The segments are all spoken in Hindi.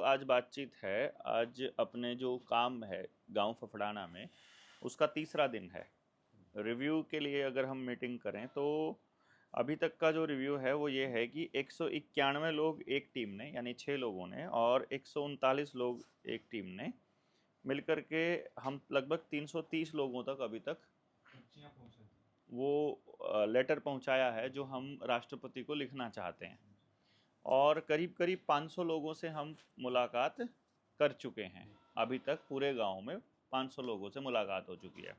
आज बातचीत है, आज अपने जो काम है गांव फफड़ाना में, उसका तीसरा दिन है। रिव्यू के लिए अगर हम मीटिंग करें तो अभी तक का जो रिव्यू है वो ये है कि 191 लोग एक टीम ने, यानी 6 लोगों ने, और 139 लोग एक टीम ने मिलकर के हम लगभग 330 लोगों तक अभी तक वो लेटर पहुंचाया है जो हम राष्ट्रपति को लिखना चाहते हैं। और करीब करीब 500 लोगों से हम मुलाकात कर चुके हैं। अभी तक पूरे गांव में 500 लोगों से मुलाकात हो चुकी है।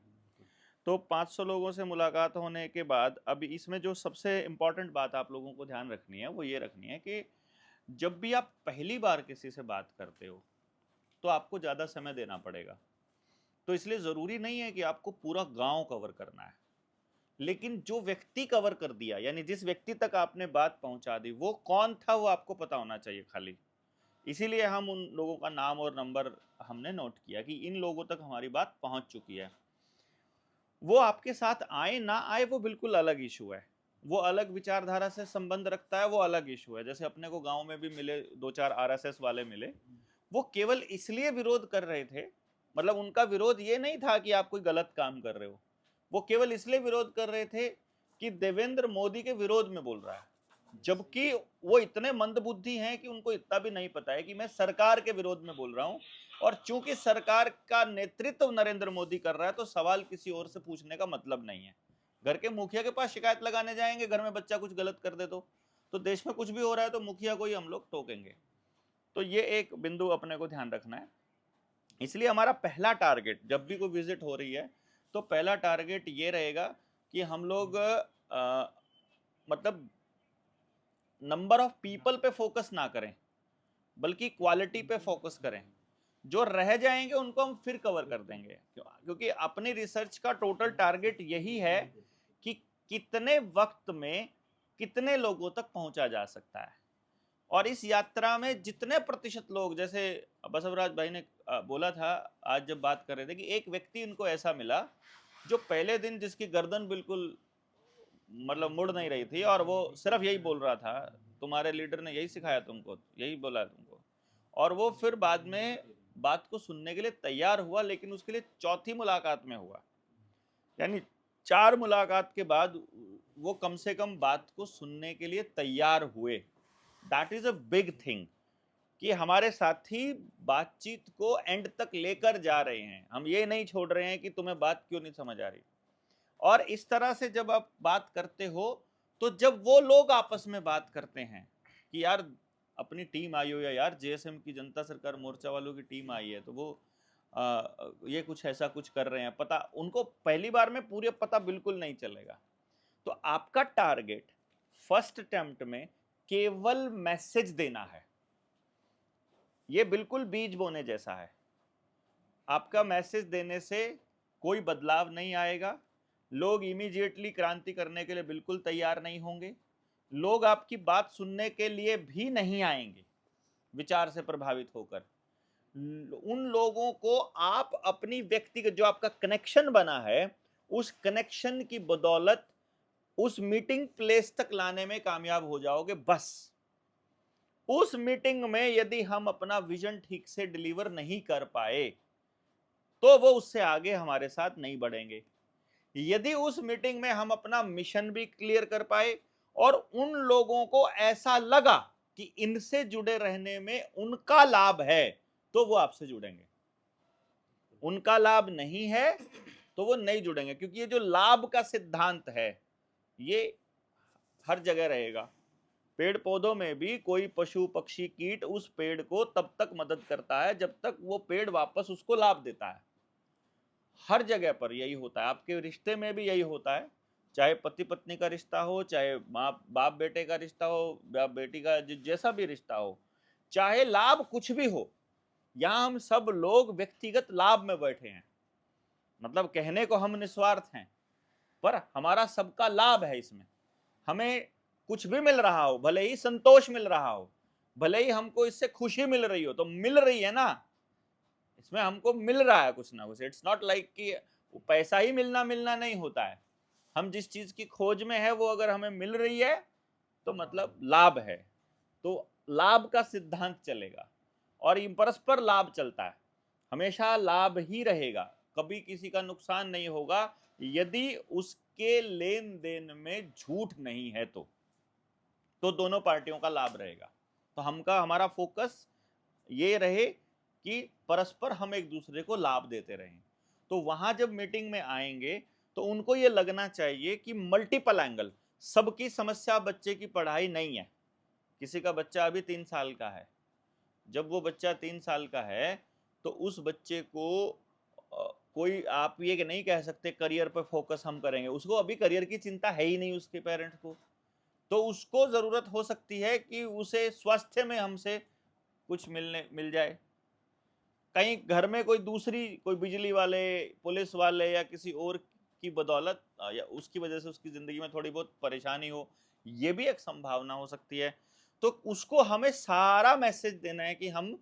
तो 500 लोगों से मुलाकात होने के बाद अभी इसमें जो सबसे इम्पॉर्टेंट बात आप लोगों को ध्यान रखनी है वो ये रखनी है कि जब भी आप पहली बार किसी से बात करते हो तो आपको ज़्यादा समय देना पड़ेगा। तो इसलिए ज़रूरी नहीं है कि आपको पूरा गांव कवर करना है, लेकिन जो व्यक्ति कवर कर दिया, यानी जिस व्यक्ति तक आपने बात पहुंचा दी, वो कौन था वो आपको पता होना चाहिए खाली। इसीलिए हम उन लोगों का नाम और नंबर हमने नोट किया कि इन लोगों तक हमारी बात पहुंच चुकी है। वो आपके साथ आए ना आए वो बिल्कुल अलग इशू है, वो अलग विचारधारा से संबंध रखता है, वो अलग इशू है। जैसे अपने को गांव में भी मिले 2-4 आरएसएस वाले मिले, वो केवल इसलिए विरोध कर रहे थे, मतलब उनका विरोध ये नहीं था कि आप कोई गलत काम कर रहे हो, वो केवल इसलिए विरोध कर रहे थे कि देवेंद्र मोदी के विरोध में बोल रहा है, जबकि वो इतने मंदबुद्धि हैं कि उनको इतना भी नहीं पता है कि मैं सरकार के विरोध में बोल रहा हूं। और चूंकि सरकार का नेतृत्व नरेंद्र मोदी कर रहा है तो सवाल किसी और से पूछने का मतलब नहीं है। घर के मुखिया के पास शिकायत लगाने जाएंगे, घर में बच्चा कुछ गलत कर दे तो देश में कुछ भी हो रहा है तो मुखिया को ही हम लोग टोकेंगे। तो ये एक बिंदु अपने को ध्यान रखना है। इसलिए हमारा पहला टारगेट जब भी कोई विजिट हो रही है तो पहला टारगेट ये रहेगा कि हम लोग मतलब नंबर ऑफ पीपल पे फोकस ना करें, बल्कि क्वालिटी पे फोकस करें। जो रह जाएंगे उनको हम फिर कवर कर देंगे, क्योंकि अपनी रिसर्च का टोटल टारगेट यही है कि कितने वक्त में कितने लोगों तक पहुंचा जा सकता है। और इस यात्रा में जितने प्रतिशत लोग, जैसे बसवराज भाई ने बोला था आज जब बात कर रहे थे, कि एक व्यक्ति इनको ऐसा मिला जो पहले दिन जिसकी गर्दन बिल्कुल मतलब मुड़ नहीं रही थी और वो सिर्फ यही बोल रहा था, तुम्हारे लीडर ने यही सिखाया तुमको, यही बोला तुमको। और वो फिर बाद में बात को सुनने के लिए तैयार हुआ, लेकिन उसके लिए चौथी मुलाकात में हुआ, यानी 4 मुलाकात के बाद वो कम से कम बात को सुनने के लिए तैयार हुए। That is a big thing कि हमारे साथी बातचीत को एंड तक लेकर जा रहे हैं। हम ये नहीं छोड़ रहे हैं कि तुम्हें बात क्यों नहीं समझ आ रही। और इस तरह से जब आप बात करते हो तो जब वो लोग आपस में बात करते हैं कि यार अपनी टीम आई हो, या यार जेएसएम की जनता सरकार मोर्चा वालों की टीम आई है, तो वो ये कुछ ऐसा कुछ कर रहे हैं, पता उनको पहली बार में पूरे पता बिल्कुल नहीं चलेगा। तो आपका टारगेट फर्स्ट अटेम्प्ट में केवल मैसेज देना है। ये बिल्कुल बीज बोने जैसा है। आपका मैसेज देने से कोई बदलाव नहीं आएगा। लोग इमीडिएटली क्रांति करने के लिए बिल्कुल तैयार नहीं होंगे। लोग आपकी बात सुनने के लिए भी नहीं आएंगे विचार से प्रभावित होकर। उन लोगों को आप अपनी व्यक्तिगत जो आपका कनेक्शन बना है, उस कनेक्शन की बदौलत उस मीटिंग प्लेस तक लाने में कामयाब हो जाओगे। बस उस मीटिंग में यदि हम अपना विजन ठीक से डिलीवर नहीं कर पाए तो वो उससे आगे हमारे साथ नहीं बढ़ेंगे। यदि उस मीटिंग में हम अपना मिशन भी क्लियर कर पाए और उन लोगों को ऐसा लगा कि इनसे जुड़े रहने में उनका लाभ है, तो वो आपसे जुड़ेंगे। उनका लाभ नहीं है तो वो नहीं जुड़ेंगे, क्योंकि ये जो लाभ का सिद्धांत है ये हर जगह रहेगा। पेड़ पौधों में भी कोई पशु पक्षी कीट उस पेड़ को तब तक मदद करता है जब तक वो पेड़ वापस उसको लाभ देता है। हर जगह पर यही होता है। आपके रिश्ते में भी यही होता है, चाहे पति पत्नी का रिश्ता हो, चाहे माँ बाप बेटे का रिश्ता हो, बाप बेटी का जैसा भी रिश्ता हो, चाहे लाभ कुछ भी हो, यहाँ हम सब लोग व्यक्तिगत लाभ में बैठे हैं। मतलब कहने को हम निस्वार्थ हैं, पर हमारा सबका लाभ है इसमें। हमें कुछ भी मिल रहा हो, भले ही संतोष मिल रहा हो, भले ही हमको इससे खुशी मिल रही हो, तो मिल रही है ना, इसमें हमको मिल रहा है कुछ ना कुछ। इट्स नॉट लाइक कि पैसा ही मिलना मिलना नहीं होता है। हम जिस चीज की खोज में है वो अगर हमें मिल रही है तो मतलब लाभ है। तो लाभ का सिद्धांत चलेगा। और ये परस्पर लाभ चलता है, हमेशा लाभ ही रहेगा, कभी किसी का नुकसान नहीं होगा यदि उसके लेन देन में झूठ नहीं है तो दोनों पार्टियों का लाभ रहेगा। तो हमारा फोकस ये रहे कि परस्पर हम एक दूसरे को लाभ देते रहें। तो वहां जब मीटिंग में आएंगे तो उनको ये लगना चाहिए कि मल्टीपल एंगल, सबकी समस्या बच्चे की पढ़ाई नहीं है। किसी का बच्चा अभी 3 साल का है, जब वो बच्चा 3 साल का है तो उस बच्चे को कोई आप ये नहीं कह सकते करियर पर फोकस हम करेंगे, उसको अभी करियर की चिंता है ही नहीं उसके पेरेंट्स को। तो उसको जरूरत हो सकती है कि उसे स्वास्थ्य में हमसे कुछ मिल जाए, कहीं घर में कोई बिजली वाले, पुलिस वाले या किसी और की बदौलत या उसकी वजह से उसकी जिंदगी में थोड़ी बहुत परेशानी हो, ये भी एक संभावना हो सकती है। तो उसको हमें सारा मैसेज देना है कि हम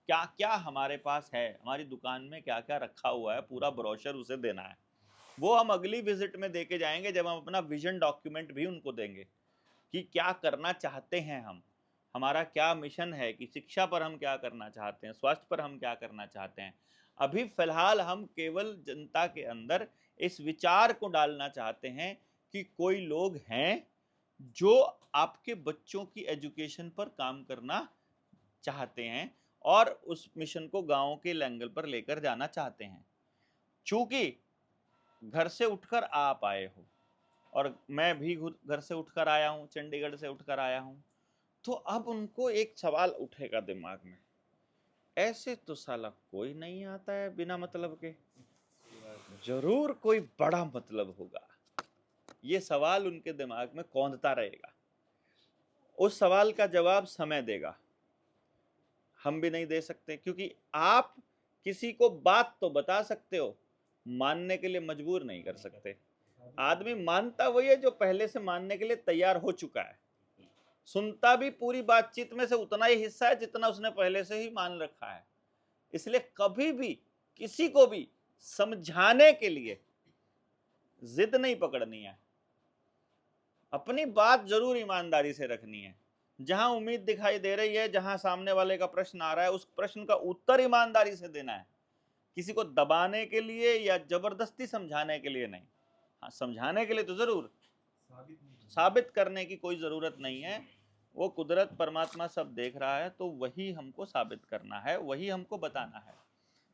क्या क्या हमारे पास है, हमारी दुकान में क्या क्या रखा हुआ है, पूरा ब्रोशर उसे देना है। वो हम अगली विजिट में देके जाएंगे जब हम अपना विजन डॉक्यूमेंट भी उनको देंगे कि क्या करना चाहते हैं हम, हमारा क्या मिशन है, कि शिक्षा पर हम क्या करना चाहते हैं, स्वास्थ्य पर हम क्या करना चाहते हैं। अभी फिलहाल हम केवल जनता के अंदर इस विचार को डालना चाहते हैं कि कोई लोग हैं जो आपके बच्चों की एजुकेशन पर काम करना चाहते हैं और उस मिशन को गांव के एंगल पर लेकर जाना चाहते हैं। चूंकि घर से उठकर आप आए हो और मैं भी घर से उठकर आया हूं, चंडीगढ़ से उठकर आया हूं, तो अब उनको एक सवाल उठेगा दिमाग में, ऐसे तो साला कोई नहीं आता है बिना मतलब के, जरूर कोई बड़ा मतलब होगा। ये सवाल उनके दिमाग में कौंधता रहेगा। उस सवाल का जवाब समय देगा, हम भी नहीं दे सकते, क्योंकि आप किसी को बात तो बता सकते हो, मानने के लिए मजबूर नहीं कर सकते। आदमी मानता वही है जो पहले से मानने के लिए तैयार हो चुका है, सुनता भी पूरी बातचीत में से उतना ही हिस्सा है जितना उसने पहले से ही मान रखा है। इसलिए कभी भी किसी को भी समझाने के लिए जिद नहीं पकड़नी है, अपनी बात जरूर ईमानदारी से रखनी है। जहां उम्मीद दिखाई दे रही है, जहां सामने वाले का प्रश्न आ रहा है, उस प्रश्न का उत्तर ईमानदारी से देना है, किसी को दबाने के लिए या जबरदस्ती समझाने के लिए नहीं। हाँ, समझाने के लिए तो जरूर, साबित करने की कोई जरूरत नहीं है। वो कुदरत परमात्मा सब देख रहा है, तो वही हमको साबित करना है, वही हमको बताना है।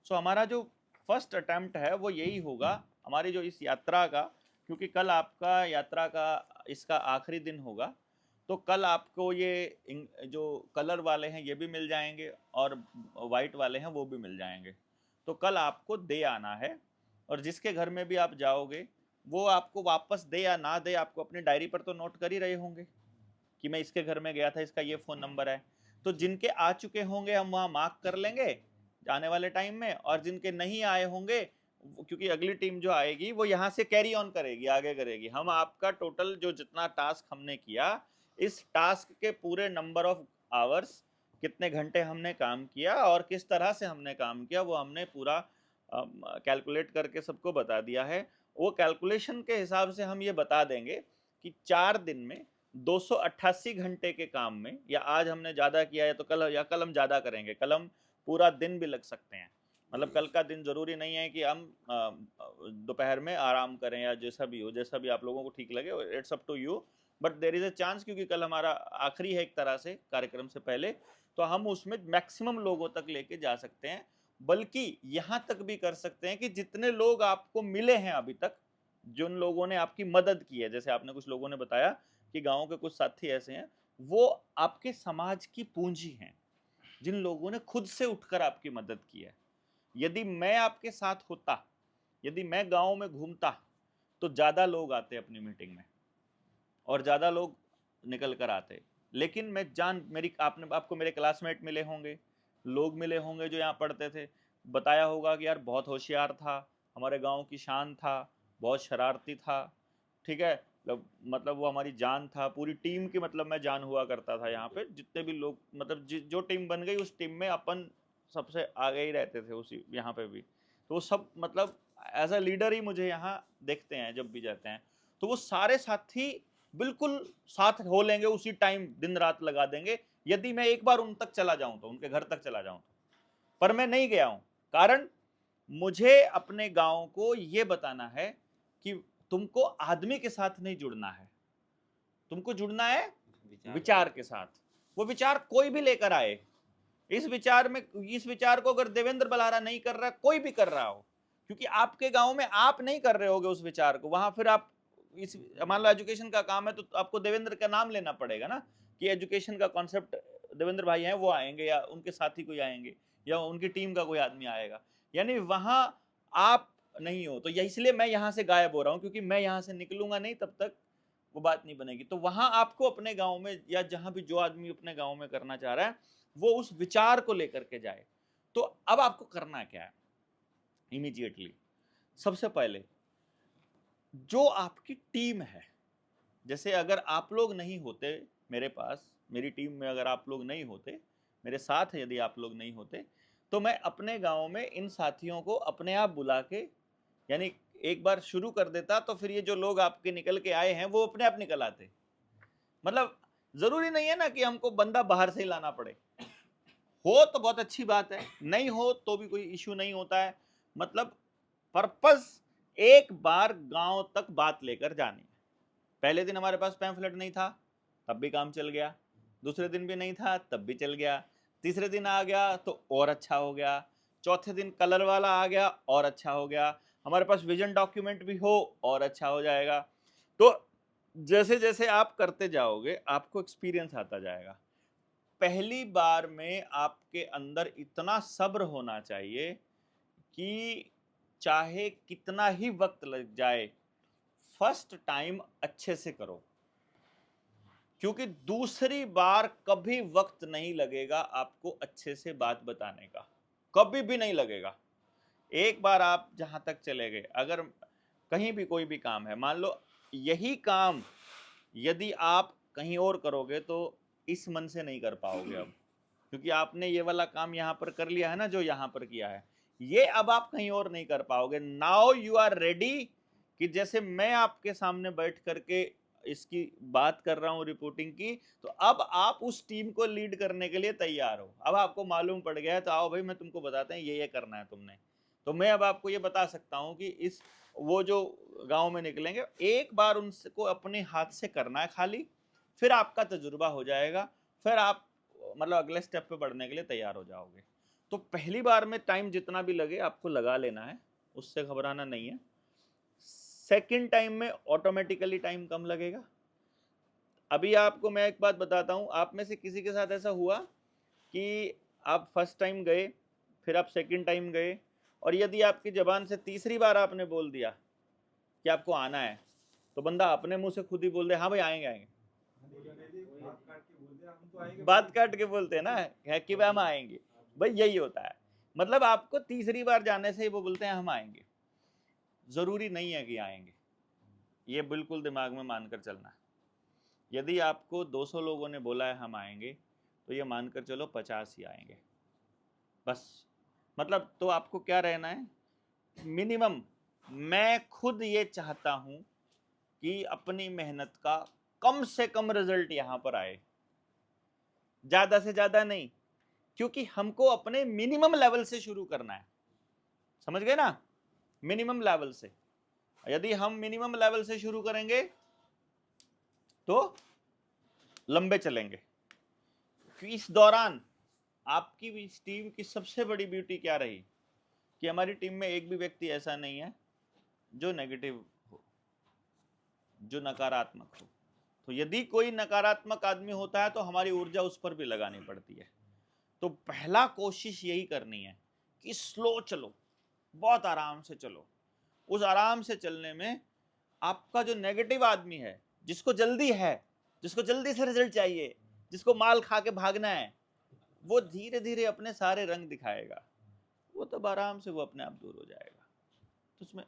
सो हमारा जो फर्स्ट अटेम्प्ट है वो यही होगा, हमारी जो इस यात्रा का, क्योंकि कल आपका यात्रा का इसका आखिरी दिन होगा, तो कल आपको ये जो कलर वाले हैं ये भी मिल जाएंगे और वाइट वाले हैं वो भी मिल जाएंगे। तो कल आपको दे आना है, और जिसके घर में भी आप जाओगे वो आपको वापस दे या ना दे, आपको अपनी डायरी पर तो नोट कर ही रहे होंगे कि मैं इसके घर में गया था, इसका ये फ़ोन नंबर है। तो जिनके आ चुके होंगे हम वहाँ मार्क कर लेंगे आने वाले टाइम में, और जिनके नहीं आए होंगे, क्योंकि अगली टीम जो आएगी वो यहाँ से कैरी ऑन करेगी, आगे करेगी। हम आपका टोटल जो जितना टास्क हमने किया, इस टास्क के पूरे नंबर ऑफ आवर्स, कितने घंटे हमने काम किया और किस तरह से हमने काम किया, वो हमने पूरा कैलकुलेट करके सबको बता दिया है। वो कैलकुलेशन के हिसाब से हम ये बता देंगे कि 4 दिन में 288 घंटे के काम में, या आज हमने ज़्यादा किया है तो कल हम ज़्यादा करेंगे, कल हम पूरा दिन भी लग सकते हैं। मतलब कल का दिन जरूरी नहीं है कि हम दोपहर में आराम करें या जैसा भी हो, जैसा भी आप लोगों को ठीक लगे, it's up to you, but there is a chance, क्योंकि कल हमारा आखिरी है एक तरह से कार्यक्रम से पहले, तो हम उसमें मैक्सिमम लोगों तक लेके जा सकते हैं। बल्कि यहाँ तक भी कर सकते हैं कि जितने लोग आपको मिले हैं अभी तक, जिन लोगों ने आपकी मदद की है, जैसे आपने कुछ लोगों ने बताया कि गांव के कुछ साथी ऐसे हैं, वो आपके समाज की पूंजी हैं, जिन लोगों ने खुद से उठकर आपकी मदद की है। यदि मैं आपके साथ होता, यदि मैं गांव में घूमता, तो ज़्यादा लोग आते अपनी मीटिंग में और ज़्यादा लोग निकल कर आते। लेकिन मैं आपको मेरे क्लासमेट मिले होंगे, लोग मिले होंगे जो यहाँ पढ़ते थे, बताया होगा कि यार बहुत होशियार था, हमारे गांव की शान था, बहुत शरारती था, ठीक है, मतलब वो हमारी जान था, पूरी टीम की मतलब मैं जान हुआ करता था यहाँ पे। जितने भी लोग, मतलब जो टीम बन गई उस टीम में अपन सबसे आगे ही रहते थे उसी यहाँ पे भी। तो वो सब मतलब एज अ लीडर ही मुझे यहाँ देखते हैं जब भी जाते हैं। तो वो सारे साथी बिल्कुल साथ हो लेंगे, उसी टाइम दिन रात लगा देंगे, यदि मैं एक बार उन तक चला जाऊं तो, उनके घर तक चला जाऊं तो। पर मैं नहीं गया हूं, कारण मुझे अपने गांव को ये बताना है कि तुमको आदमी के साथ नहीं जुड़ना है, तुमको जुड़ना है विचार के साथ। वो विचार कोई भी लेकर आए, इस विचार को अगर देवेंद्र बलारा नहीं कर रहा, कोई भी कर रहा हो, क्योंकि आपके गांव में आप नहीं कर रहे होगे उस विचार को, वहां फिर आप इस मान लो एजुकेशन का काम है तो आपको देवेंद्र का नाम लेना पड़ेगा ना, कि एजुकेशन का कॉन्सेप्ट देवेंद्र भाई हैं वो आएंगे, या उनके साथी कोई आएंगे, या उनकी टीम का कोई आदमी आएगा, यानी वहां आप नहीं हो। तो इसलिए मैं यहां से गायब हो रहा हूं, क्योंकि मैं यहां से निकलूंगा नहीं तब तक वो बात नहीं बनेगी। तो वहां आपको अपने गांव में, या जहां भी जो आदमी अपने गांव में करना चाह रहा है, वो उस विचार को लेकर के जाए। तो अब आपको करना क्या है इमीडिएटली? सबसे पहले जो आपकी टीम है, जैसे अगर आप लोग नहीं होते मेरे पास, मेरी टीम में अगर आप लोग नहीं होते, मेरे साथ यदि आप लोग नहीं होते, तो मैं अपने गांव में इन साथियों को अपने आप बुला के, यानी एक बार शुरू कर देता, तो फिर ये जो लोग आपके निकल के आए हैं वो अपने आप निकल आते। मतलब जरूरी नहीं है ना कि हमको बंदा बाहर से ही लाना पड़े, हो तो बहुत अच्छी बात है, नहीं हो तो भी कोई इश्यू नहीं होता है। मतलब पर्पस एक बार गांव तक बात लेकर जानी है। पहले दिन हमारे पास पैम्फलेट नहीं था, तब भी काम चल गया, दूसरे दिन भी नहीं था तब भी चल गया, तीसरे दिन आ गया तो और अच्छा हो गया, चौथे दिन कलर वाला आ गया और अच्छा हो गया, हमारे पास विजन डॉक्यूमेंट भी हो और अच्छा हो जाएगा। तो जैसे जैसे आप करते जाओगे आपको एक्सपीरियंस आता जाएगा। पहली बार में आपके अंदर इतना सब्र होना चाहिए कि चाहे कितना ही वक्त लग जाए, फर्स्ट टाइम अच्छे से करो, क्योंकि दूसरी बार कभी वक्त नहीं लगेगा आपको अच्छे से बात बताने का, कभी भी नहीं लगेगा। एक बार आप जहां तक चले गए, अगर कहीं भी कोई भी काम है, मान लो यही काम यदि आप कहीं और करोगे तो इस मन से नहीं कर पाओगे अब, क्योंकि आपने ये वाला काम यहाँ पर कर लिया है ना, जो यहाँ पर किया है, ये अब आप कहीं और नहीं कर पाओगे। नाउ यू आर रेडी, कि जैसे मैं आपके सामने बैठ करके इसकी बात कर रहा हूँ रिपोर्टिंग की, तो अब आप उस टीम को लीड करने के लिए तैयार हो। अब आपको मालूम पड़ गया है, तो आओ भाई मैं तुमको बताते हैं ये करना है तुमने। तो मैं अब आपको ये बता सकता हूँ कि इस वो जो गांव में निकलेंगे, एक बार उनको अपने हाथ से करना है खाली, फिर आपका तजुर्बा हो जाएगा, फिर आप मतलब अगले स्टेप पे बढ़ने के लिए तैयार हो जाओगे। तो पहली बार में टाइम जितना भी लगे आपको लगा लेना है, उससे घबराना नहीं है। सेकंड टाइम में ऑटोमेटिकली टाइम कम लगेगा। अभी आपको मैं एक बात बताता हूँ, आप में से किसी के साथ ऐसा हुआ कि आप फर्स्ट टाइम गए, फिर आप सेकंड टाइम गए, और यदि आपकी जबान से तीसरी बार आपने बोल दिया कि आपको आना है, तो बंदा अपने मुंह से खुद ही बोल दे हाँ भाई आएंगे आएंगे, बात काट के बोलते हैं ना है कि भाई हम आएंगे, भाई यही होता है। मतलब आपको तीसरी बार जाने से ही वो बोलते हैं हम आएंगे, जरूरी नहीं है कि आएंगे, ये बिल्कुल दिमाग में मानकर चलना है। यदि आपको 200 लोगों ने बोला है हम आएंगे, तो ये मानकर चलो 50 ही आएंगे बस। मतलब तो आपको क्या रहना है, मिनिमम मैं खुद ये चाहता हूं कि अपनी मेहनत का कम से कम रिजल्ट यहां पर आए, ज्यादा से ज्यादा नहीं, क्योंकि हमको अपने मिनिमम लेवल से शुरू करना है, समझ गए ना, मिनिमम लेवल से। यदि हम मिनिमम लेवल से शुरू करेंगे तो लंबे चलेंगे। इस दौरान आपकी इस टीम की सबसे बड़ी ब्यूटी क्या रही कि हमारी टीम में एक भी व्यक्ति ऐसा नहीं है जो नेगेटिव हो, जो नकारात्मक हो। तो यदि कोई नकारात्मक आदमी होता है तो हमारी ऊर्जा उस पर भी लगानी पड़ती है। तो पहला कोशिश यही करनी है कि स्लो चलो, बहुत आराम से चलो। उस आराम से चलने में आपका जो नेगेटिव आदमी है, जिसको जल्दी है, जिसको जल्दी से रिजल्ट चाहिए, जिसको माल खा के भागना है, वो धीरे धीरे अपने सारे रंग दिखाएगा, वो तब आराम से वो अपने आप दूर हो जाएगा। तो उसमें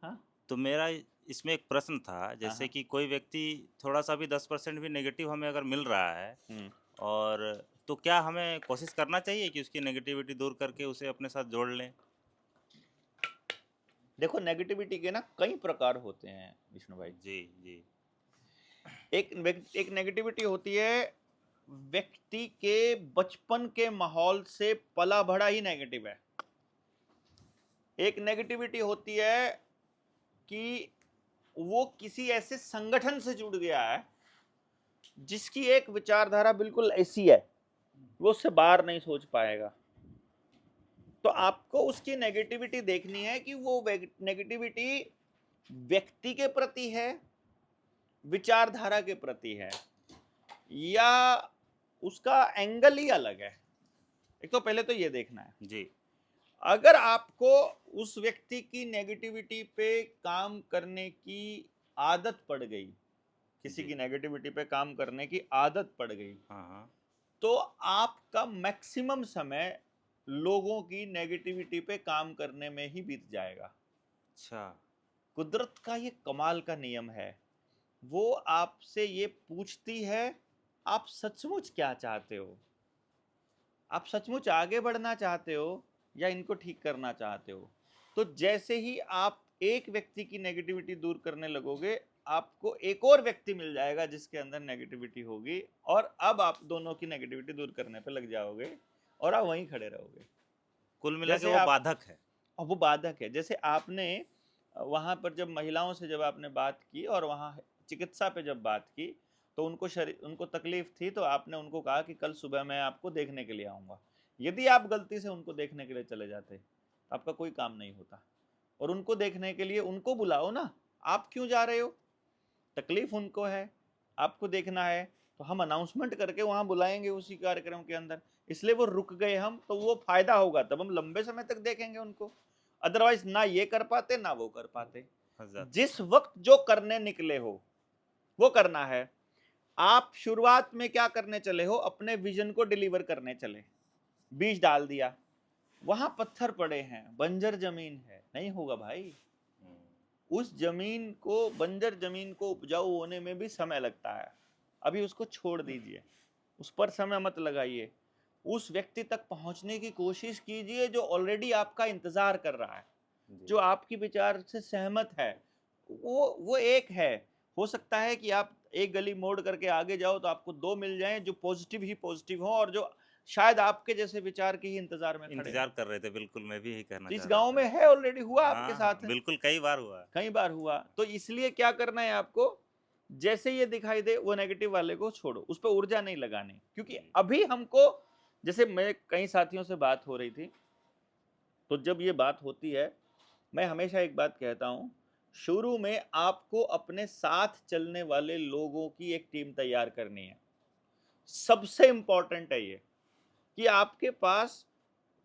हाँ, तो मेरा इसमें एक प्रश्न था, हाँ, जैसे कि कोई व्यक्ति थोड़ा सा भी 10% भी नेगेटिव हमें अगर मिल रहा है, और तो क्या हमें कोशिश करना चाहिए कि उसकी नेगेटिविटी दूर करके उसे अपने साथ जोड़ लें? देखो नेगेटिविटी के ना कई प्रकार होते हैं विष्णु भाई। जी जी। एक नेगेटिविटी होती है व्यक्ति के बचपन के माहौल से पला बढ़ा ही नेगेटिव है। एक नेगेटिविटी होती है कि वो किसी ऐसे संगठन से जुड़ गया है जिसकी एक विचारधारा बिल्कुल ऐसी है, वो उससे बाहर नहीं सोच पाएगा। तो आपको उसकी नेगेटिविटी देखनी है कि वो नेगेटिविटी व्यक्ति के प्रति है, विचारधारा के प्रति है, या उसका एंगल ही अलग है। एक तो पहले तो ये देखना है जी। अगर आपको उस व्यक्ति की नेगेटिविटी पे काम करने की आदत पड़ गई, किसी जी। की नेगेटिविटी पे काम करने की आदत पड़ गई, हाँ हाँ। तो आपका मैक्सिमम समय लोगों की नेगेटिविटी पे काम करने में ही बीत जाएगा। अच्छा। कुदरत का ये कमाल का नियम है, वो आपसे ये पूछती है आप सचमुच क्या चाहते हो, आप सचमुच आगे बढ़ना चाहते हो या इनको ठीक करना चाहते हो। तो जैसे ही आप एक व्यक्ति की नेगेटिविटी दूर करने लगोगे, आपको एक और व्यक्ति मिल जाएगा जिसके अंदर नेगेटिविटी होगी, और अब आप दोनों की नेगेटिविटी दूर करने पे लग जाओगे और आप वहीं खड़े रहोगे। कुल मिला के जैसे वो आप, बाधक है। और वो बाधक है। जैसे आपने वहां पर जब महिलाओं से जब आपने बात की और वहां चिकित्सा पे जब बात की, तो उनको तकलीफ थी, तो आपने उनको कहा कि कल सुबह मैं आपको देखने के लिए आऊंगा। यदि आप गलती से उनको देखने के लिए चले जाते, तो आपका कोई काम नहीं होता। और उनको देखने के लिए उनको बुलाओ ना, आप क्यों जा रहे हो? तकलीफ उनको है, आपको देखना है, तो हम अनाउंसमेंट करके वहां बुलाएंगे उसी कार्यक्रम के अंदर। इसलिए वो रुक गए हम, तो वो फायदा होगा, तब हम लंबे समय तक देखेंगे उनको। अदरवाइज ना ये कर पाते ना वो कर पाते। हज़रत। जिस वक्त जो करने निकले हो वो करना है। आप शुरुआत में क्या करने चले हो? अपने विजन को डिलीवर करने चले, बीज डाल दिया, वहां पत्थर पड़े हैं, बंजर जमीन है, नहीं होगा भाई। उस जमीन को, बंजर जमीन को उपजाऊ होने में भी समय लगता है। अभी उसको छोड़ दीजिए, उस पर समय मत लगाइए। उस व्यक्ति तक पहुंचने की कोशिश कीजिए जो ऑलरेडी आपका इंतजार कर रहा है, जो आपकी विचार से सहमत है। वो एक है। हो सकता है कि आप एक गली मोड़ करके आगे जाओ तो आपको दो मिल जाएं जो पॉजिटिव ही पॉजिटिव हो, और जो शायद आपके जैसे विचार के ही इंतजार में खड़े हो। इंतजार कर रहे थे, बिल्कुल मैं भी यही कहना इस चाह रहा गांव था। में है, ऑलरेडी हुआ आपके हाँ साथ हाँ, बिल्कुल कई बार हुआ। कई बार हुआ। तो इसलिए क्या करना है आपको, जैसे ये दिखाई दे वो नेगेटिव वाले को छोड़ो, उस पर ऊर्जा नहीं लगानी। क्योंकि अभी हमको, जैसे मैं कई साथियों से बात हो रही थी, तो जब ये बात होती है, मैं हमेशा एक बात कहता हूं, शुरू में आपको अपने साथ चलने वाले लोगों की एक टीम तैयार करनी है। सबसे इंपॉर्टेंट है ये कि आपके पास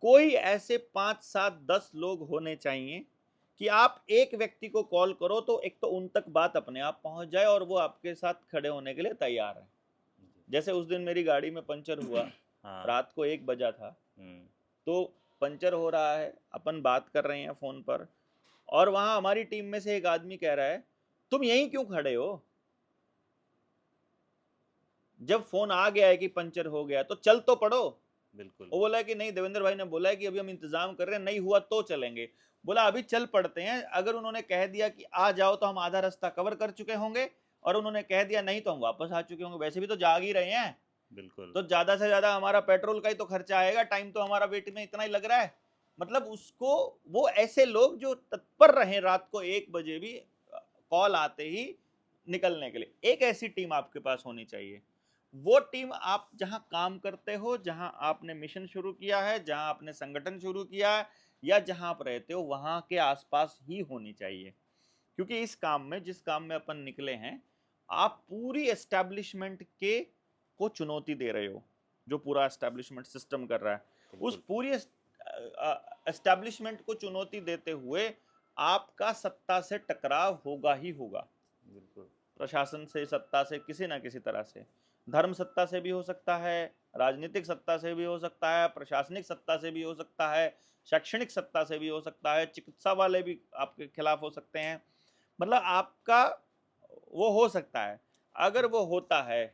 कोई ऐसे 5 7 10 लोग होने चाहिए कि आप एक व्यक्ति को कॉल करो तो एक तो उन तक बात अपने आप पहुंच जाए और वो आपके साथ खड़े होने के लिए तैयार है। जैसे उस दिन मेरी गाड़ी में पंचर हुआ, हाँ। रात को 1 बजा था, तो पंचर हो रहा है, अपन बात कर रहे हैं फोन पर, और वहां हमारी टीम में से एक आदमी कह रहा है तुम यहीं क्यों खड़े हो? जब फोन आ गया है कि पंचर हो गया तो चल तो पड़ो। बिल्कुल। वो बोला कि नहीं, देवेंद्र भाई ने बोला है कि अभी हम इंतजाम कर रहे हैं, नहीं हुआ तो चलेंगे। बोला अभी चल पड़ते हैं, अगर उन्होंने कह दिया कि आ जाओ तो हम आधा रास्ता कवर कर चुके होंगे, और उन्होंने कह दिया नहीं तो हम वापस आ चुके होंगे। वैसे भी तो जाग ही रहे हैं, बिल्कुल। तो ज्यादा से ज्यादा हमारा पेट्रोल का ही तो खर्चा आएगा, टाइम तो हमारा वेट में इतना ही लग रहा है। मतलब उसको, वो ऐसे लोग जो तत्पर रहे रात को 1 बजे भी कॉल आते ही निकलने के लिए, एक ऐसी टीम आपके पास होनी चाहिए। वो टीम आप जहां काम करते हो, जहां आपने मिशन शुरू किया है, जहां आपने संगठन शुरू किया है, या जहां आप रहते हो वहां के आसपास ही होनी चाहिए। क्योंकि इस काम में, जिस काम में अपन निकले हैं, आप पूरी एस्टैब्लिशमेंट के को चुनौती दे रहे हो, जो पूरा एस्टैब्लिशमेंट सिस्टम कर रहा है। उस पूरी एस्टैब्लिशमेंट को चुनौती देते हुए आपका सत्ता से टकराव होगा ही होगा। बिल्कुल। प्रशासन से, सत्ता से, किसी ना किसी तरह से। धर्म सत्ता से भी हो सकता है, राजनीतिक सत्ता से भी हो सकता है, प्रशासनिक सत्ता से भी हो सकता है, शैक्षणिक सत्ता से भी हो सकता है, चिकित्सा वाले भी आपके खिलाफ हो सकते हैं। मतलब आपका वो हो सकता है। अगर वो होता है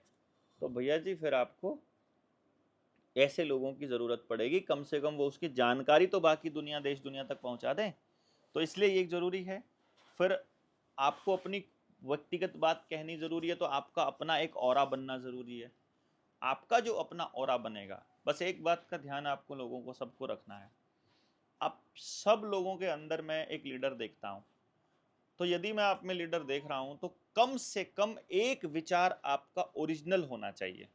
तो भैया जी फिर आपको ऐसे लोगों की ज़रूरत पड़ेगी, कम से कम वो उसकी जानकारी तो बाकी दुनिया, देश दुनिया तक पहुंचा दें। तो इसलिए ये ज़रूरी है। फिर आपको अपनी व्यक्तिगत बात कहनी ज़रूरी है, तो आपका अपना एक ऑरा बनना ज़रूरी है। आपका जो अपना ऑरा बनेगा, बस एक बात का ध्यान आपको लोगों को सबको रखना है, आप सब लोगों के अंदर मैं एक लीडर देखता हूं, तो यदि मैं आप में लीडर देख रहा हूं तो कम से कम एक विचार आपका ओरिजिनल होना चाहिए।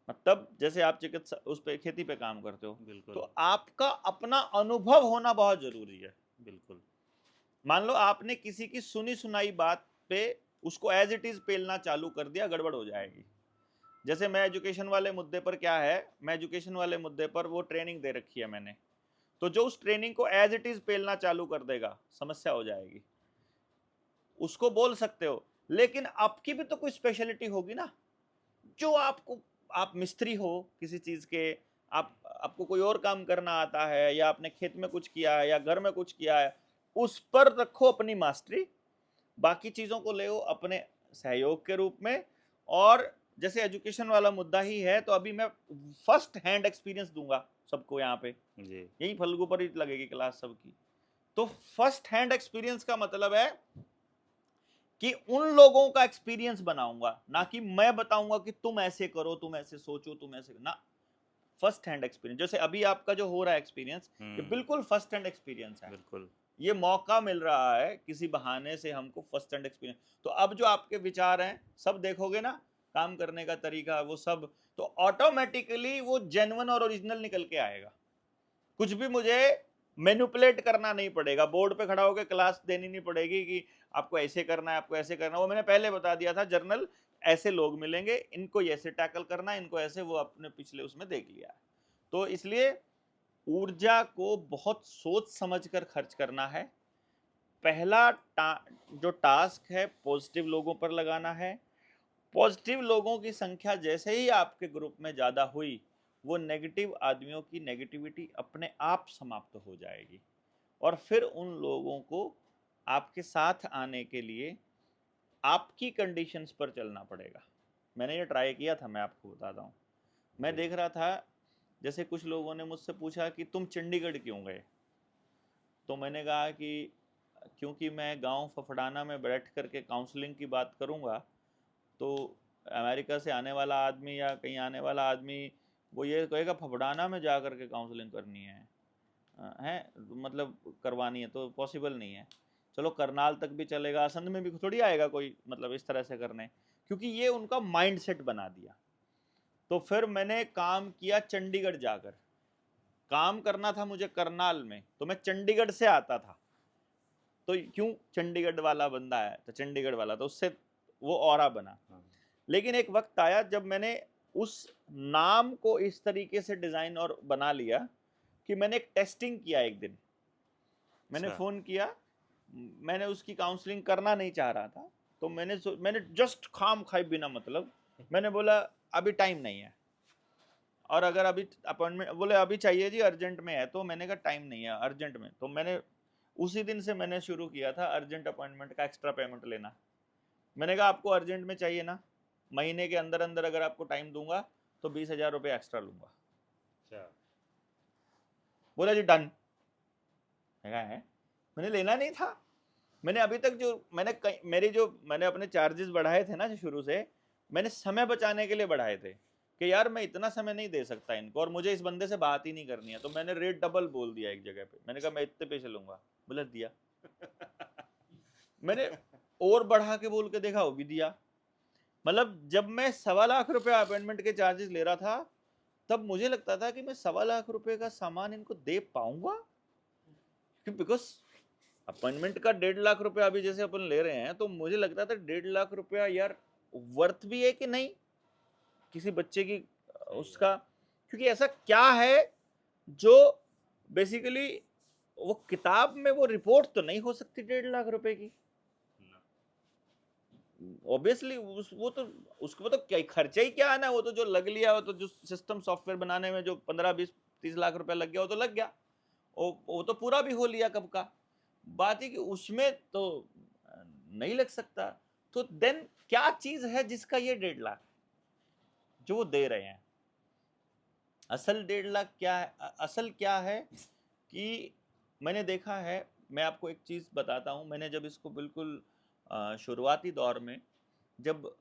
मतलब जैसे आप चिकित्सा उस पे खेती पे काम करते हो, बिल्कुल। तो आपका अपना अनुभव होना बहुत जरूरी है। बिल्कुल। मान लो आपने किसी की सुनी सुनाई बात पे उसको एज इट इज पेलना चालू कर दिया, गड़बड़ हो जाएगी। जैसे मैं एजुकेशन वाले मुद्दे पर क्या है, मैं एजुकेशन वाले मुद्दे पर वो ट्रेनिंग दे रखी है मैंने, तो जो उस ट्रेनिंग को एज इट इज पेलना चालू कर देगा, समस्या हो जाएगी। उसको बोल सकते हो, लेकिन आपकी भी तो कोई स्पेशलिटी होगी ना, जो आपको, आप मिस्त्री हो किसी चीज के, आपको कोई और काम करना आता है, या आपने खेत में कुछ किया है या घर में कुछ किया है, उस पर रखो अपनी मास्टरी, बाकी चीजों को ले अपने सहयोग के रूप में। और जैसे एजुकेशन वाला मुद्दा ही है, तो अभी मैं फर्स्ट हैंड एक्सपीरियंस दूंगा सबको यहाँ पे, जी। यही फल्गु पर ही लगेगी क्लास सबकी। तो फर्स्ट हैंड एक्सपीरियंस का मतलब है कि उन लोगों का एक्सपीरियंस बनाऊंगा, ना कि मैं बताऊंगा कि तुम ऐसे करो, तुम ऐसे सोचो, तुम ऐसे ना। फर्स्ट हैंड एक्सपीरियंस, जैसे अभी आपका जो हो रहा है एक्सपीरियंस, ये बिल्कुल फर्स्ट हैंड एक्सपीरियंस है। बिल्कुल। ये मौका मिल रहा है किसी बहाने से हमको फर्स्ट हैंड एक्सपीरियंस। तो अब जो आपके विचार हैं सब देखोगे ना, काम करने का तरीका वो सब, तो ऑटोमेटिकली वो जेन्युइन और ओरिजिनल निकल के आएगा। कुछ भी मुझे मैनिपुलेट करना नहीं पड़ेगा, बोर्ड पे खड़ा होकर क्लास देनी नहीं पड़ेगी कि आपको ऐसे करना है, आपको ऐसे करना है। वो मैंने पहले बता दिया था, जर्नल ऐसे लोग मिलेंगे, इनको ऐसे टैकल करना है, इनको ऐसे, वो अपने पिछले उसमें देख लिया है। तो इसलिए ऊर्जा को बहुत सोच समझ कर खर्च करना है। पहला जो टास्क है पॉजिटिव लोगों पर लगाना है। पॉजिटिव लोगों की संख्या जैसे ही आपके ग्रुप में ज़्यादा हुई, वो नेगेटिव आदमियों की नेगेटिविटी अपने आप समाप्त हो जाएगी, और फिर उन लोगों को आपके साथ आने के लिए आपकी कंडीशंस पर चलना पड़ेगा। मैंने ये ट्राई किया था, मैं आपको बताता हूँ। मैं देख रहा था, जैसे कुछ लोगों ने मुझसे पूछा कि तुम चंडीगढ़ क्यों गए, तो मैंने कहा कि क्योंकि मैं गांव फफड़ाना में बैठ करके काउंसलिंग की बात करूंगा, तो अमेरिका से आने वाला आदमी या कहीं आने वाला आदमी वो ये कहेगा फफड़ाना में जा कर के काउंसलिंग करनी है, मतलब करवानी है, तो पॉसिबल नहीं है। चलो करनाल तक भी चलेगा, असंध में भी थोड़ी आएगा कोई, मतलब इस तरह से करने, क्योंकि ये उनका माइंडसेट बना दिया। तो फिर मैंने काम किया चंडीगढ़ जाकर, काम करना था मुझे करनाल में, तो मैं चंडीगढ़ से आता था। तो क्यों, चंडीगढ़ वाला बंदा है तो चंडीगढ़ वाला, तो उससे वो ऑरा बना। लेकिन एक वक्त आया जब मैंने उस नाम को इस तरीके से डिजाइन और बना लिया कि मैंने एक टेस्टिंग किया। एक दिन मैंने फोन किया, मैंने उसकी काउंसलिंग करना नहीं चाह रहा था, तो मैंने जस्ट खाम खाई बिना मतलब, मैंने बोला अभी टाइम नहीं है, और अगर अभी अपॉइंटमेंट, बोले अभी चाहिए जी अर्जेंट में है, तो मैंने कहा टाइम नहीं है अर्जेंट में। तो मैंने उसी दिन से मैंने शुरू किया था अर्जेंट अपॉइंटमेंट का एक्स्ट्रा पेमेंट लेना। मैंने कहा आपको अर्जेंट में चाहिए ना, महीने के अंदर अंदर अगर आपको टाइम दूंगा तो 20,000 रुपये एक्स्ट्रा लूंगा। बोला जी डन है। मैंने लेना नहीं था। मैंने अभी तक जो मैंने अपने चार्जेस बढ़ाए थे ना जो शुरू से, मैंने समय बचाने के लिए बढ़ाए थे कि यार मैं इतना समय नहीं दे सकता इनको, और मुझे इस बंदे से बात ही नहीं करनी है, तो मैंने रेट डबल बोल दिया एक जगह पे। मैंने कहा मैं इतने पैसे लूंगा, बोला दिया। मैंने और बढ़ा के बोल के देखा, वो भी दिया। मतलब जब मैं 1.25 लाख रुपए अपॉइंटमेंट के चार्जेस ले रहा था, तब मुझे लगता था कि मैं 1.25 लाख रुपए का सामान इनको दे पाऊंगा, बिकॉज अपॉइंटमेंट का 1.5 लाख रुपया अभी जैसे अपन ले रहे हैं, तो मुझे लगता था 1.5 लाख रुपया यार वर्थ भी है कि नहीं किसी बच्चे की उसका, क्योंकि ऐसा क्या है जो बेसिकली वो किताब में वो रिपोर्ट तो नहीं हो सकती 1.5 लाख रुपए की, ऑब्वियसली। वो तो उसको तो क्या खर्चा ही क्या है ना, वो तो जो लग लिया, वो तो जो सिस्टम सॉफ्टवेयर बनाने में जो 15-20-30 लाख रुपया लग गया, वो तो लग गया, वो तो पूरा भी हो लिया कब का। बात है कि उसमें तो नहीं लग सकता। तो देन क्या चीज है जिसका ये 1.5 लाख जो वो दे रहे हैं? असल 1.5 लाख क्या है? असल क्या है कि मैंने देखा है, मैं आपको एक चीज बताता हूं। मैंने जब इसको बिल्कुल शुरुआती दौर में, जब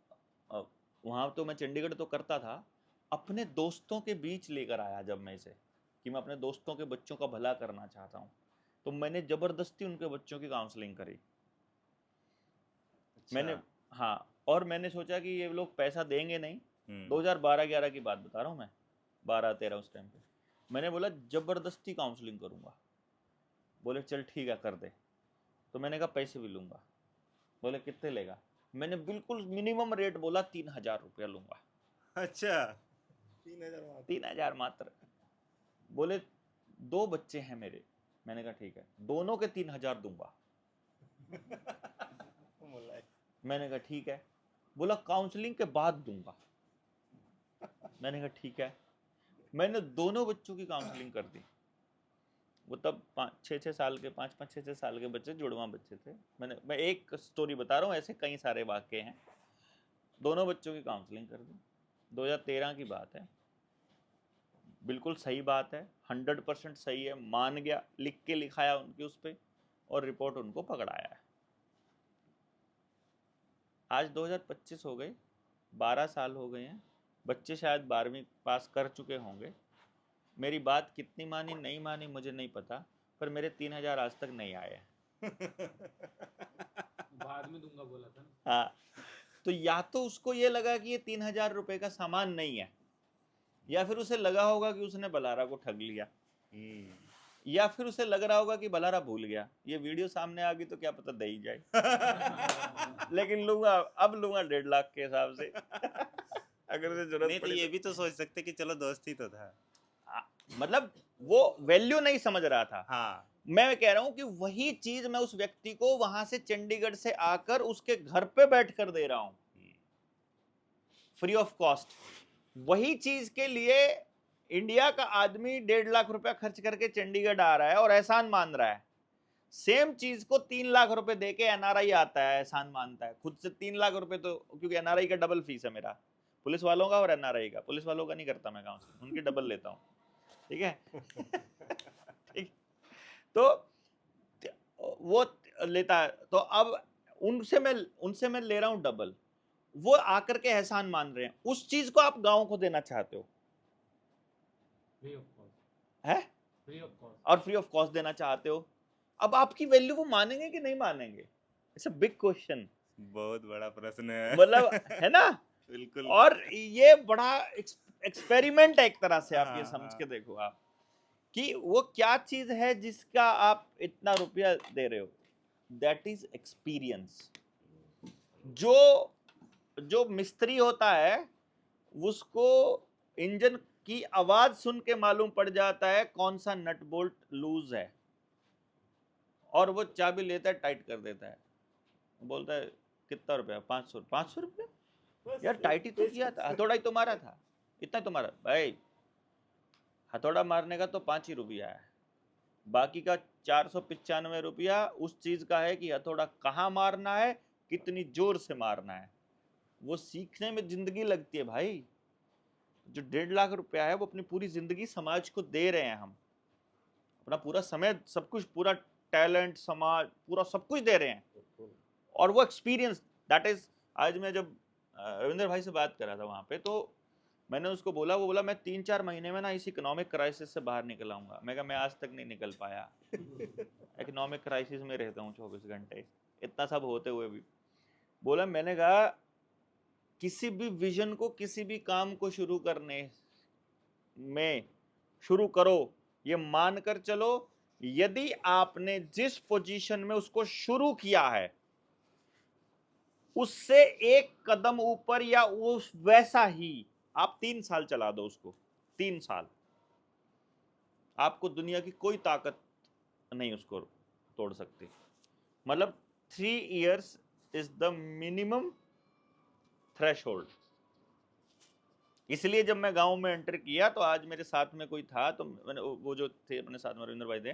वहाँ तो मैं चंडीगढ़ तो करता था, अपने दोस्तों के बीच लेकर आया जब मैं इसे, कि मैं अपने दोस्तों के बच्चों का भला करना चाहता हूँ, तो मैंने ज़बरदस्ती उनके बच्चों की काउंसलिंग करी। मैंने, अच्छा। हाँ, और मैंने सोचा कि ये लोग पैसा देंगे नहीं। 2012-11 की बात बता रहा हूँ मैं, 12-13 उस टाइम पे। मैंने बोला ज़बरदस्ती काउंसलिंग करूँगा। बोले चल ठीक है कर दे। तो मैंने कहा पैसे भी लूँगा। बोले कितने लेगा? मैंने बिल्कुल मिनिमम रेट बोला, 3000 रुपया लूँगा। अच्छा, 3000 मात्र? 3000 मात्र। बोले 2 बच्चे हैं मेरे। मैंने कहा ठीक है, दोनों के 3000 दूंगा। मैंने कहा ठीक है। बोला काउंसलिंग के बाद दूंगा। मैंने कहा ठीक है। मैंने दोनों बच्चों की काउंसलिंग कर दी। वो तब 5-6 साल के, 5-6 साल के बच्चे, जुड़वा बच्चे थे। मैं एक स्टोरी बता रहा हूँ, ऐसे कई सारे वाक्य हैं। दोनों बच्चों की काउंसलिंग कर दी। 2013 की बात है। बिल्कुल सही बात है, 100% सही है, मान गया, लिख के लिखाया उनकी उस पर, और रिपोर्ट उनको पकड़ाया है। आज 2025 हो गए, 12 साल हो गए हैं, बच्चे शायद 12वीं पास कर चुके होंगे। मेरी बात कितनी मानी नहीं मानी मुझे नहीं पता, पर मेरे 3000 आज तक नहीं आए हैं। बाद में दूंगा बोला था ना। हाँ, तो या तो उसको ये लगा कि ये 3000 रुपए का सामान नहीं है, या फिर उसे लगा होगा कि उसने बलारा को ठग लिया, या फिर उसे लग रहा होगा कि बलारा भूल गया। ये वीडियो सामने आ गई तो क्या पता दे ही जाए। लेकिन लूंगा, अब लूंगा 1.5 लाख के हिसाब से। अगर उसे जरूरत नहीं तो पड़ी ये भी तो सोच सकते कि चलो दोस्ती तो था। मतलब वो वैल्यू नहीं समझ रहा था। हाँ, मैं कह रहा हूं कि वही चीज मैं उस व्यक्ति को वहां से चंडीगढ़ से आकर उसके घर पे बैठ कर दे रहा हूं, फ्री ऑफ कॉस्ट। वही चीज के लिए इंडिया का आदमी 1.5 लाख रुपया खर्च करके चंडीगढ़ आ रहा है और एहसान मान रहा है। सेम चीज को 3 लाख रुपए देके एनआरआई आता है, एहसान मानता है खुद से। 3 लाख रुपए तो, क्योंकि एनआरआई का डबल फीस है मेरा, पुलिस वालों का और एनआरआई का। पुलिस वालों का नहीं करता मैं काउंसलिंग, उनकी डबल लेता हूँ। ठीक है। ठीक। तो वो लेता है, तो अब उनसे मैं ले रहा हूं डबल। वो आकर के एहसान मान रहे हैं, उस चीज को आप गांव को देना चाहते हो, फ्री ऑफ कॉस्ट है, फ्री ऑफ कॉस्ट और फ्री ऑफ कॉस्ट देना चाहते हो। अब आपकी वैल्यू वो मानेंगे कि नहीं मानेंगे? It's a big question. बहुत बड़ा प्रश्न है। मतलब, है ना? बिल्कुल। और ये बड़ा एक्सपेरिमेंट है एक तरह से। आप ये हाँ, समझ हाँ। के देखो आप कि वो क्या चीज है जिसका आप इतना रुपया दे रहे हो। That is experience. जो मिस्त्री होता है उसको इंजन की आवाज सुन के मालूम पड़ जाता है कौन सा नट बोल्ट लूज है, और वो चाबी लेता है, टाइट कर देता है, बोलता है कितना रुपया? 500 रुपया? यार टाइट ही तो किया था, हथौड़ा ही तो मारा था, इतना तो मारा भाई। हथौड़ा मारने का तो 5 ही रुपया है, बाकी का 495 रुपया उस चीज का है कि हथौड़ा कहाँ मारना है, कितनी जोर से मारना है। वो सीखने में जिंदगी लगती है भाई। जो 1.5 लाख रुपया है वो अपनी पूरी जिंदगी समाज को दे रहे हैं हम, अपना पूरा समय, सब कुछ, पूरा टैलेंट, समाज, पूरा सब कुछ दे रहे हैं। और वो एक्सपीरियंस, दैट इज। आज मैं जब रविंद्र भाई से बात कर रहा था वहाँ पे, तो मैंने उसको बोला, वो बोला मैं 3-4 महीने में ना इस इकोनॉमिक क्राइसिस से बाहर निकल आऊंगा। मैं कहा मैं आज तक नहीं निकल पाया। इकोनॉमिक क्राइसिस में रहता हूँ 24 घंटे, इतना सब होते हुए भी। बोला, मैंने कहा किसी भी विजन को, किसी भी काम को शुरू करने में शुरू करो, ये मानकर चलो यदि आपने जिस पोजीशन में उसको शुरू किया है उससे एक कदम ऊपर या उस वैसा ही आप 3 साल चला दो उसको, 3 साल, आपको दुनिया की कोई ताकत नहीं उसको तोड़ सकती। मतलब 3 years is the minimum threshold. इसलिए जब मैं गांव में एंटर किया तो आज मेरे साथ में कोई था, तो मैंने, वो जो थे अपने साथ में रविंद्र भाई थे,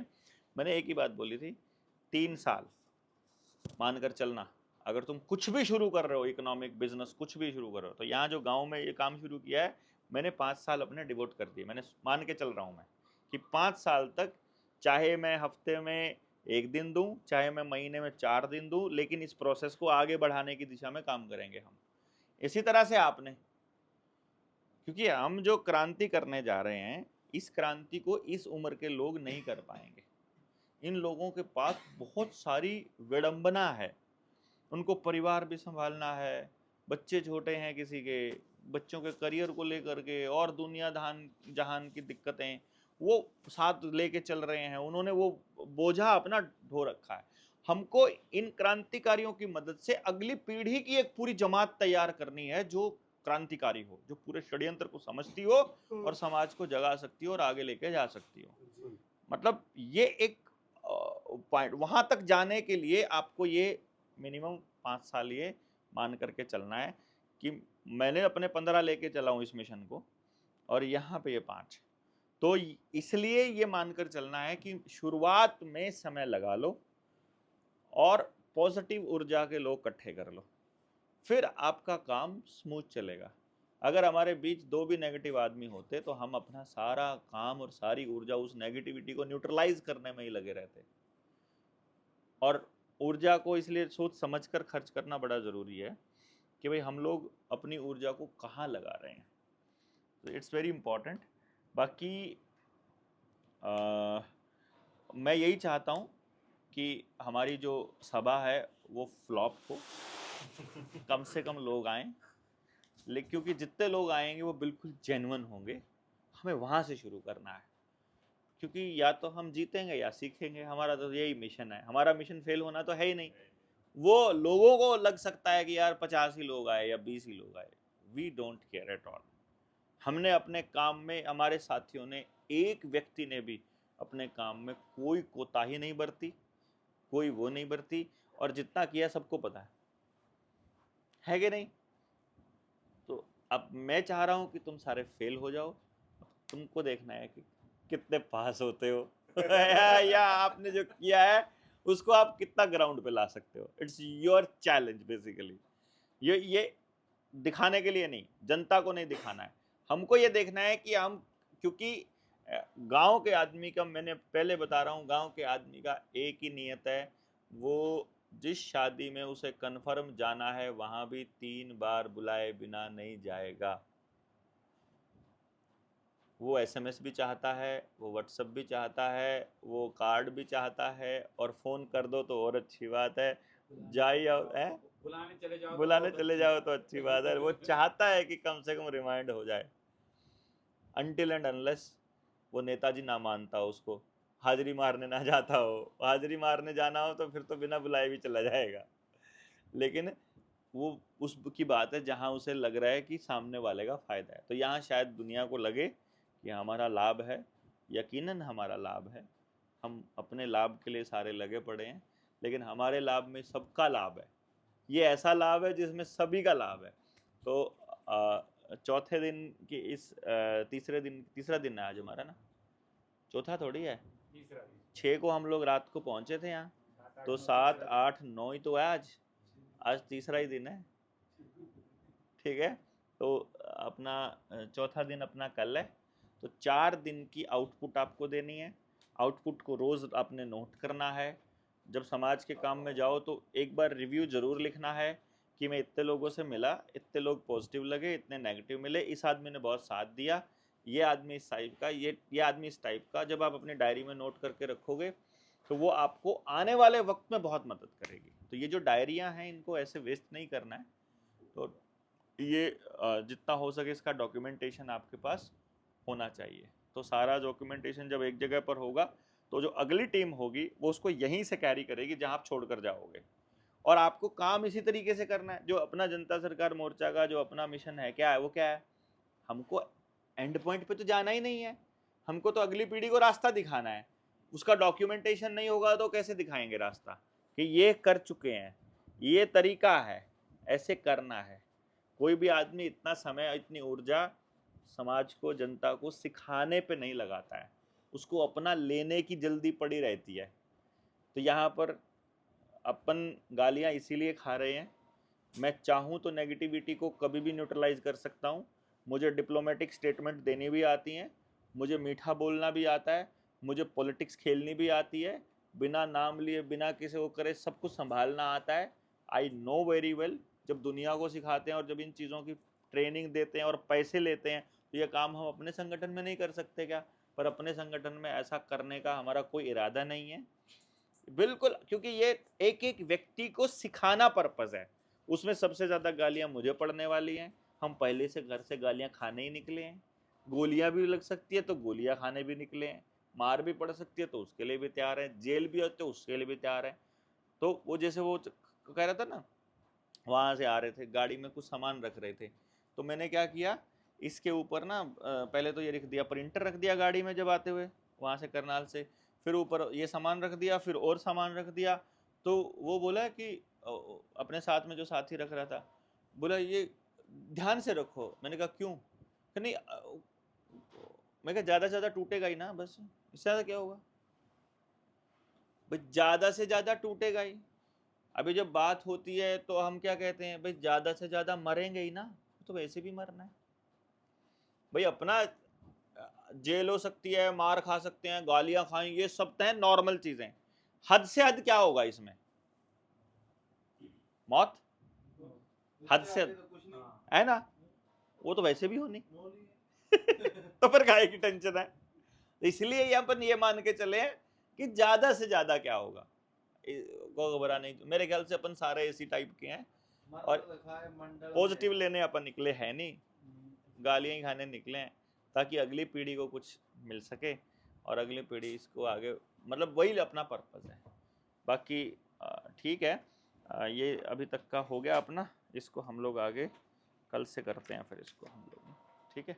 मैंने एक ही बात बोली थी, 3 साल मानकर चलना। अगर तुम कुछ भी शुरू कर रहे हो, इकोनॉमिक बिजनेस कुछ भी शुरू कर रहे हो, तो यहाँ जो गांव में ये काम शुरू किया है मैंने 5 साल अपने डिवोट कर दिए। मैंने मान के चल रहा हूँ मैं कि 5 साल तक, चाहे मैं हफ्ते में 1 दिन दूं, चाहे मैं महीने में 4 दिन दूं, लेकिन इस प्रोसेस को आगे बढ़ाने की दिशा में काम करेंगे हम। इसी तरह से आपने, क्योंकि हम जो क्रांति करने जा रहे हैं, इस क्रांति को इस उम्र के लोग नहीं कर पाएंगे। इन लोगों के पास बहुत सारी विडंबना है, उनको परिवार भी संभालना है, बच्चे छोटे हैं किसी के, बच्चों के करियर को लेकर के और दुनिया जहान की दिक्कतें वो साथ लेके चल रहे हैं, उन्होंने वो बोझा अपना ढो रखा है। हमको इन क्रांतिकारियों की मदद से अगली पीढ़ी की एक पूरी जमात तैयार करनी है जो क्रांतिकारी हो, जो पूरे षड्यंत्र को समझती हो और समाज को जगा सकती हो और आगे लेके जा सकती हो। मतलब ये एक पॉइंट, वहां तक जाने के लिए आपको ये मिनिमम 5 साल ये मान करके चलना है कि मैंने अपने 15 लेके चला हूँ इस मिशन को और यहाँ पे ये 5, तो इसलिए ये मानकर चलना है कि शुरुआत में समय लगा लो और पॉजिटिव ऊर्जा के लोग इकट्ठे कर लो, फिर आपका काम स्मूथ चलेगा। अगर हमारे बीच 2 भी नेगेटिव आदमी होते तो हम अपना सारा काम और सारी ऊर्जा उस नेगेटिविटी को न्यूट्रलाइज करने में ही लगे रहते। और ऊर्जा को इसलिए सोच समझकर खर्च करना बड़ा ज़रूरी है कि भाई हम लोग अपनी ऊर्जा को कहाँ लगा रहे हैं, तो इट्स वेरी इम्पॉर्टेंट। बाकी मैं यही चाहता हूँ कि हमारी जो सभा है वो फ्लॉप हो, कम से कम लोग आएँ, लेकिन क्योंकि जितने लोग आएंगे वो बिल्कुल जेन्युइन होंगे। हमें वहाँ से शुरू करना है, क्योंकि या तो हम जीतेंगे या सीखेंगे, हमारा तो यही मिशन है। हमारा मिशन फेल होना तो है ही नहीं। वो लोगों को लग सकता है कि यार 50 ही लोग आए या 20 ही लोग आए, we don't care at all. हमने अपने काम में, हमारे साथियों ने, एक व्यक्ति ने भी अपने काम में कोई कोताही नहीं बरती, कोई वो नहीं बरती, और जितना किया सबको पता है कि नहीं। तो अब मैं चाह रहा हूँ कि तुम सारे फेल हो जाओ, तुमको देखना है कि कितने पास होते हो या आपने जो किया है उसको आप कितना ग्राउंड पे ला सकते हो। It's your challenge basically. ये दिखाने के लिए नहीं, जनता को नहीं दिखाना है, हमको ये देखना है कि हम, क्योंकि गांव के आदमी का, मैंने पहले बता रहा हूँ, गांव के आदमी का एक ही नियत है, वो जिस शादी में उसे कन्फर्म जाना है वहां भी 3 बार बुलाए बिना नहीं जाएगा। वो SMS भी चाहता है, वो व्हाट्सएप भी चाहता है, वो कार्ड भी चाहता है, और फ़ोन कर दो तो और अच्छी बात है, जाइए है बुलाने चले जाओ तो अच्छी बात है। वो चाहता है कि कम से कम रिमाइंड हो जाए, अनटिल एंड अनलेस वो नेताजी ना मानता हो, उसको हाजिरी मारने ना जाता हो। हाजिरी मारने जाना हो तो फिर तो बिना बुलाए भी चला जाएगा, लेकिन वो उसकी बात है जहाँ उसे लग रहा है कि सामने वाले का फ़ायदा है। तो यहाँ शायद दुनिया को लगे कि हमारा लाभ है, यकीनन हमारा लाभ है, हम अपने लाभ के लिए सारे लगे पड़े हैं, लेकिन हमारे लाभ में सबका लाभ है। ये ऐसा लाभ है जिसमें सभी का लाभ है। तो चौथे दिन की इस तीसरा दिन है आज हमारा ना, चौथा थोड़ी है, 6 को हम लोग रात को पहुंचे थे यहाँ, तो 7, 8, 9 ही तो है आज तीसरा ही दिन है, ठीक है। तो अपना चौथा दिन अपना कल है, तो 4 दिन की आउटपुट आपको देनी है। आउटपुट को रोज़ आपने नोट करना है। जब समाज के काम में जाओ तो एक बार रिव्यू ज़रूर लिखना है कि मैं इतने लोगों से मिला, इतने लोग पॉजिटिव लगे, इतने नेगेटिव मिले, इस आदमी ने बहुत साथ दिया, ये आदमी इस टाइप का, ये आदमी इस टाइप का। जब आप अपनी डायरी में नोट करके रखोगे तो वो आपको आने वाले वक्त में बहुत मदद करेगी। तो ये जो डायरियाँ हैं इनको ऐसे वेस्ट नहीं करना है। तो ये जितना हो सके इसका डॉक्यूमेंटेशन आपके पास होना चाहिए। तो सारा डॉक्यूमेंटेशन जब एक जगह पर होगा तो जो अगली टीम होगी वो उसको यहीं से कैरी करेगी जहां आप छोड़कर जाओगे। और आपको काम इसी तरीके से करना है। जो अपना जनता सरकार मोर्चा का जो अपना मिशन है, क्या है वो, क्या है, हमको एंड पॉइंट पे तो जाना ही नहीं है, हमको तो अगली पीढ़ी को रास्ता दिखाना है। उसका डॉक्यूमेंटेशन नहीं होगा तो कैसे दिखाएंगे रास्ता कि ये कर चुके हैं, ये तरीका है, ऐसे करना है। कोई भी आदमी इतना समय, इतनी ऊर्जा समाज को, जनता को सिखाने पे नहीं लगाता है, उसको अपना लेने की जल्दी पड़ी रहती है। तो यहाँ पर अपन गालियाँ इसीलिए खा रहे हैं। मैं चाहूँ तो नेगेटिविटी को कभी भी न्यूट्रलाइज कर सकता हूँ। मुझे डिप्लोमेटिक स्टेटमेंट देनी भी आती हैं, मुझे मीठा बोलना भी आता है, मुझे पॉलिटिक्स खेलनी भी आती है, बिना नाम लिए, बिना किसी को करे, सब कुछ संभालना आता है। आई नो वेरी वेल जब दुनिया को सिखाते हैं और जब इन चीज़ों की ट्रेनिंग देते हैं और पैसे लेते हैं, तो ये काम हम अपने संगठन में नहीं कर सकते क्या? पर अपने संगठन में ऐसा करने का हमारा कोई इरादा नहीं है बिल्कुल, क्योंकि ये एक एक व्यक्ति को सिखाना पर्पज है। उसमें सबसे ज़्यादा गालियाँ मुझे पड़ने वाली हैं। हम पहले से घर से गालियाँ खाने ही निकले हैं। गोलियाँ भी लग सकती है तो गोलियाँ खाने भी निकले हैं। मार भी पड़ सकती है तो उसके लिए भी तैयार है। जेल भी होते तो उसके लिए भी तैयार है। तो वो जैसे वो कह रहा था ना, वहाँ से आ रहे थे, गाड़ी में कुछ सामान रख रहे थे, तो मैंने क्या किया, इसके ऊपर ना पहले तो ये रख दिया, प्रिंटर रख दिया गाड़ी में जब आते हुए वहाँ से करनाल से, फिर ऊपर ये सामान रख दिया, फिर और सामान रख दिया। तो वो बोला कि अपने साथ में जो साथी रख रहा था, बोला ये ध्यान से रखो। मैंने कहा क्यों? कि नहीं मैं कहा ज़्यादा से ज़्यादा टूटेगा ही ना, बस इससे ज़्यादा क्या होगा भाई, ज़्यादा से ज़्यादा टूटेगा ही। अभी जब बात होती है तो हम क्या कहते हैं भाई, ज़्यादा से ज़्यादा मरेंगे ही ना, तो वैसे भी मरना है भाई। अपना जेल हो सकती है, मार खा सकते हैं, गालियां खाएं, ये सब तो है नॉर्मल चीजें। हद से हद क्या होगा इसमें? मौत। हद से हद है ना, वो तो वैसे भी होनी तो फिर काहे की टेंशन है? इसलिए अपन ये मान के चले कि ज्यादा से ज्यादा क्या होगा, को घबरा नहीं। मेरे ख्याल से अपन सारे इसी टाइप के हैं और पॉजिटिव लेने अपन निकले हैं नहीं, गालियां ही खाने निकले हैं, ताकि अगली पीढ़ी को कुछ मिल सके और अगली पीढ़ी इसको आगे, मतलब वही अपना पर्पस है। बाकी ठीक है, ये अभी तक का हो गया अपना, इसको हम लोग आगे कल से करते हैं फिर इसको हम लोग, ठीक है।